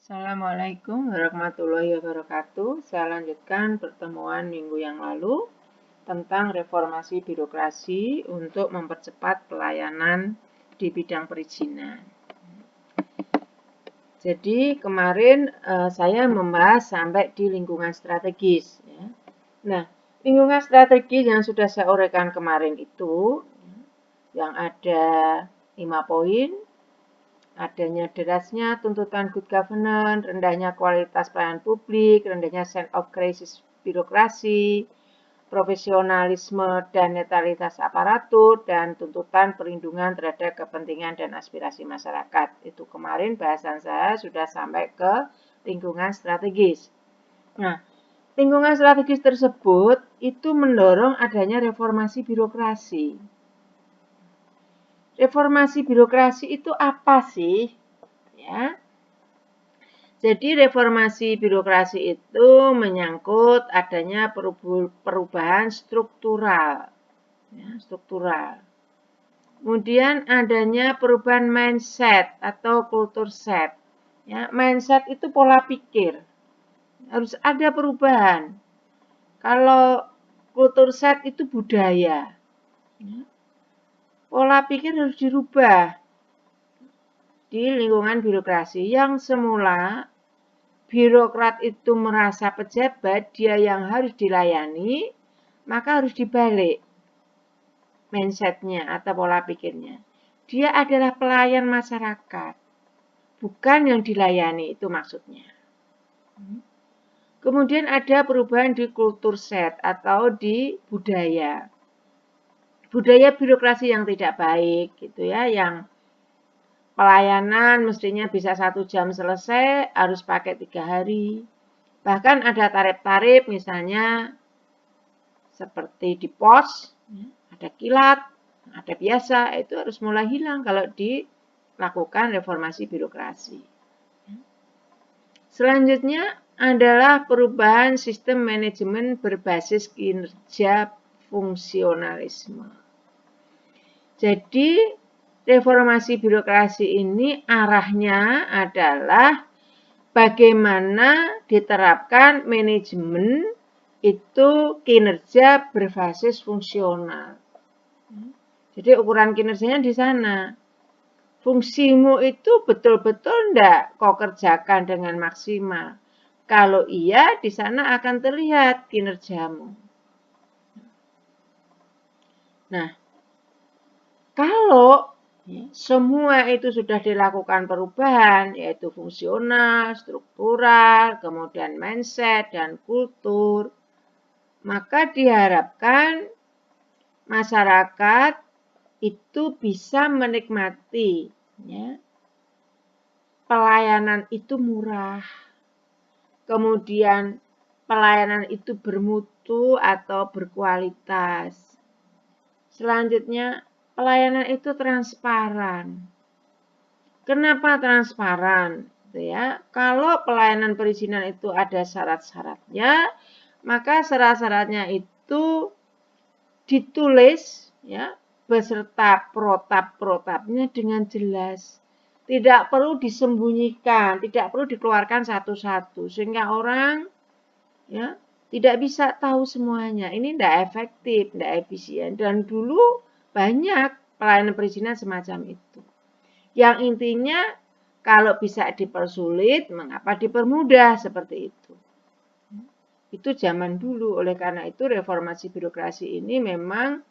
Assalamualaikum warahmatullahi wabarakatuh. Saya lanjutkan pertemuan minggu yang lalu tentang reformasi birokrasi untuk mempercepat pelayanan di bidang perizinan. Jadi kemarin saya membahas sampai di lingkungan strategis. Ya. Nah, lingkungan strategis yang sudah saya uraikan kemarin itu, yang ada 5 poin, adanya derasnya tuntutan good governance, rendahnya kualitas pelayanan publik, rendahnya sense of crisis birokrasi, profesionalisme dan netralitas aparatur, dan tuntutan perlindungan terhadap kepentingan dan aspirasi masyarakat. Itu kemarin bahasan saya sudah sampai ke lingkungan strategis. Nah, lingkungan strategis tersebut itu mendorong adanya reformasi birokrasi. Reformasi birokrasi itu apa sih? Ya. Jadi reformasi birokrasi itu menyangkut adanya perubahan struktural. Ya, struktural. Kemudian adanya perubahan mindset atau culture set. Ya, mindset itu pola pikir. Harus ada perubahan. Kalau culture set itu budaya. Ya. Pola pikir harus dirubah di lingkungan birokrasi. Yang semula birokrat itu merasa pejabat, dia yang harus dilayani, maka harus dibalik mindsetnya atau pola pikirnya. Dia adalah pelayan masyarakat, bukan yang dilayani, itu maksudnya. Kemudian ada perubahan di kultur set atau di budaya. Budaya birokrasi yang tidak baik, gitu ya, yang pelayanan mestinya bisa 1 jam selesai, harus pakai 3 hari. Bahkan ada tarif-tarif misalnya seperti di pos, ada kilat, ada biasa, itu harus mulai hilang kalau dilakukan reformasi birokrasi. Selanjutnya adalah perubahan sistem manajemen berbasis kinerja fungsionalisme. Jadi reformasi birokrasi ini arahnya adalah bagaimana diterapkan manajemen itu kinerja berbasis fungsional. Jadi ukuran kinerjanya di sana. Fungsimu itu betul-betul enggak kau kerjakan dengan maksimal. Kalau iya, di sana akan terlihat kinerjamu. Nah, kalau semua itu sudah dilakukan perubahan, yaitu fungsional, struktural, kemudian mindset, dan kultur, maka diharapkan masyarakat itu bisa menikmati ya, pelayanan itu murah, kemudian pelayanan itu bermutu atau berkualitas. Selanjutnya, pelayanan itu transparan. Kenapa transparan? Ya, kalau pelayanan perizinan itu ada syarat-syaratnya, maka syarat-syaratnya itu ditulis ya beserta protap-protapnya dengan jelas. Tidak perlu disembunyikan, tidak perlu dikeluarkan satu-satu sehingga orang ya tidak bisa tahu semuanya. Ini tidak efektif, tidak efisien. Dan dulu banyak pelayanan perizinan semacam itu. Yang intinya kalau bisa dipersulit, mengapa dipermudah seperti itu. Itu zaman dulu. Oleh karena itu reformasi birokrasi ini memang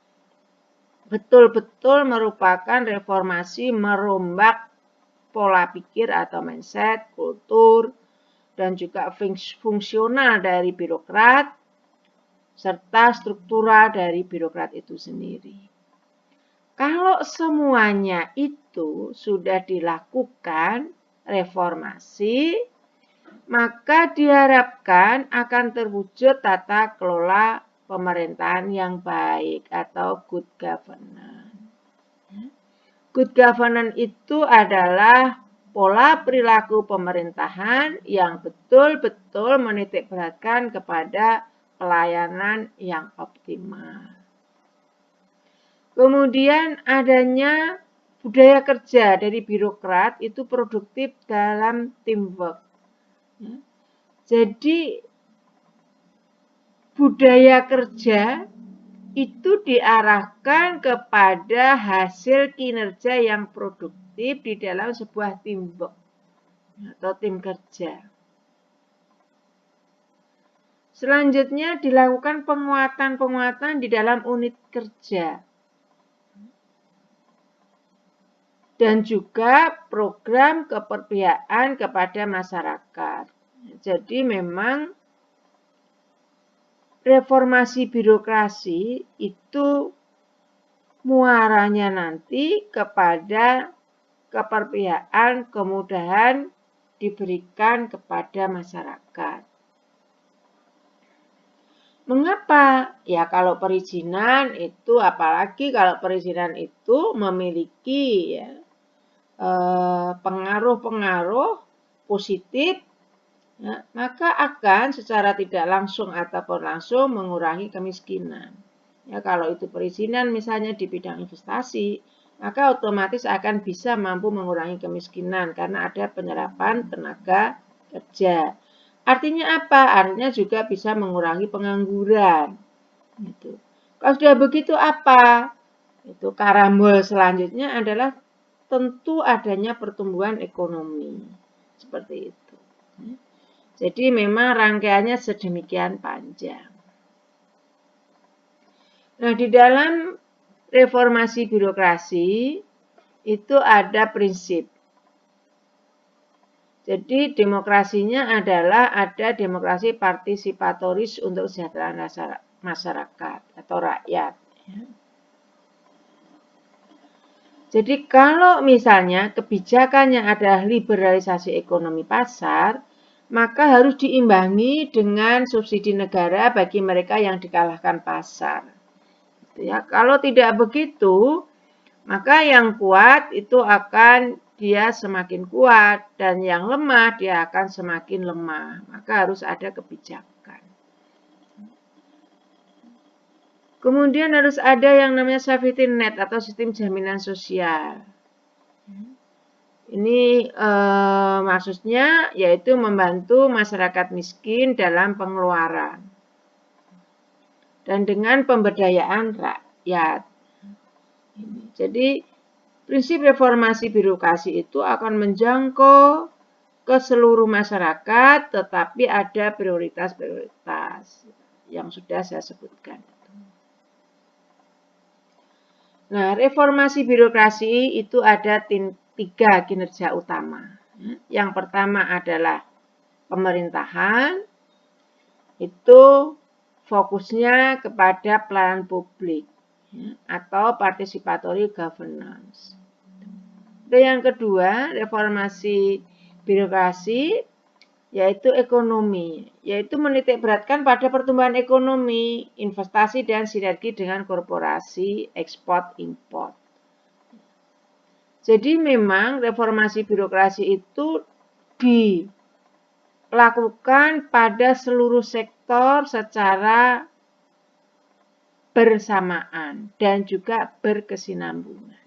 betul-betul merupakan reformasi merombak pola pikir atau mindset, kultur, dan juga fungsional dari birokrat, serta struktural dari birokrat itu sendiri. Kalau semuanya itu sudah dilakukan reformasi, maka diharapkan akan terwujud tata kelola pemerintahan yang baik atau good governance. Good governance itu adalah pola perilaku pemerintahan yang betul-betul menitik beratkan kepada pelayanan yang optimal. Kemudian adanya budaya kerja dari birokrat itu produktif dalam teamwork. Ya. Jadi budaya kerja itu diarahkan kepada hasil kinerja yang produktif di dalam sebuah teamwork atau tim kerja. Selanjutnya dilakukan penguatan-penguatan di dalam unit kerja. Dan juga program keperpihakan kepada masyarakat. Jadi memang reformasi birokrasi itu muaranya nanti kepada keperpihakan, kemudahan diberikan kepada masyarakat. Mengapa? Ya kalau perizinan itu, apalagi kalau perizinan itu memiliki ya, pengaruh-pengaruh positif, ya, maka akan secara tidak langsung ataupun langsung mengurangi kemiskinan. Ya, kalau itu perizinan misalnya di bidang investasi, maka otomatis akan bisa mampu mengurangi kemiskinan karena ada penyerapan tenaga kerja. Artinya apa? Artinya juga bisa mengurangi pengangguran. Gitu. Kalau sudah begitu apa? Itu karambol selanjutnya adalah tentu adanya pertumbuhan ekonomi. Seperti itu. Jadi memang rangkaiannya sedemikian panjang. Nah, di dalam reformasi birokrasi itu ada prinsip. Jadi demokrasinya adalah ada demokrasi partisipatoris untuk kesejahteraan masyarakat atau rakyat. Jadi kalau misalnya kebijakannya adalah liberalisasi ekonomi pasar, maka harus diimbangi dengan subsidi negara bagi mereka yang dikalahkan pasar. Ya, kalau tidak begitu, maka yang kuat itu akan dia semakin kuat dan yang lemah dia akan semakin lemah. Maka harus ada kebijakan. Kemudian harus ada yang namanya safety net atau sistem jaminan sosial. Ini maksudnya yaitu membantu masyarakat miskin dalam pengeluaran dan dengan pemberdayaan rakyat. Jadi prinsip reformasi birokrasi itu akan menjangkau ke seluruh masyarakat, tetapi ada prioritas-prioritas yang sudah saya sebutkan. Nah, reformasi birokrasi itu ada 3 kinerja utama. Yang pertama adalah pemerintahan, itu fokusnya kepada pelayanan publik atau participatory governance. Dan yang kedua, reformasi birokrasi yaitu ekonomi, yaitu menitikberatkan pada pertumbuhan ekonomi, investasi dan sinergi dengan korporasi ekspor impor. Jadi memang reformasi birokrasi itu dilakukan pada seluruh sektor secara bersamaan dan juga berkesinambungan.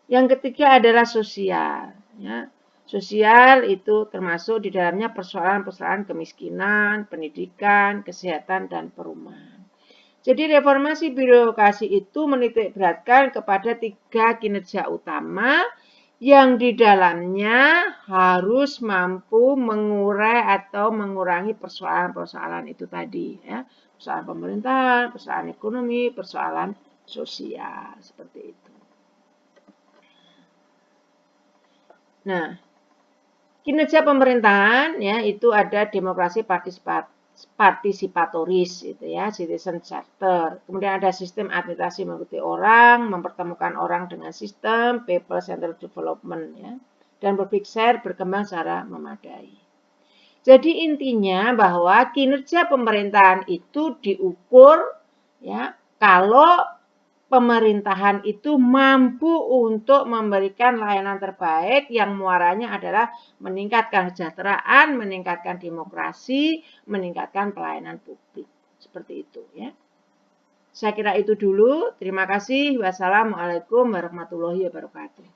Yang ketiga adalah sosial. Ya. Sosial itu termasuk di dalamnya persoalan-persoalan kemiskinan, pendidikan, kesehatan, dan perumahan. Jadi reformasi birokrasi itu menitikberatkan kepada 3 kinerja utama yang di dalamnya harus mampu mengurai atau mengurangi persoalan-persoalan itu tadi. Ya. Persoalan pemerintahan, persoalan ekonomi, persoalan sosial, seperti itu. Nah, kinerja pemerintahan ya itu ada demokrasi partisipatoris itu ya, citizen charter. Kemudian ada sistem administrasi mengikuti orang, mempertemukan orang dengan sistem, people centered development ya. Dan berpikir berkembang secara memadai. Jadi intinya bahwa kinerja pemerintahan itu diukur ya kalau pemerintahan itu mampu untuk memberikan layanan terbaik yang muaranya adalah meningkatkan kesejahteraan, meningkatkan demokrasi, meningkatkan pelayanan publik. Seperti itu ya. Saya kira itu dulu. Terima kasih. Wassalamualaikum warahmatullahi wabarakatuh.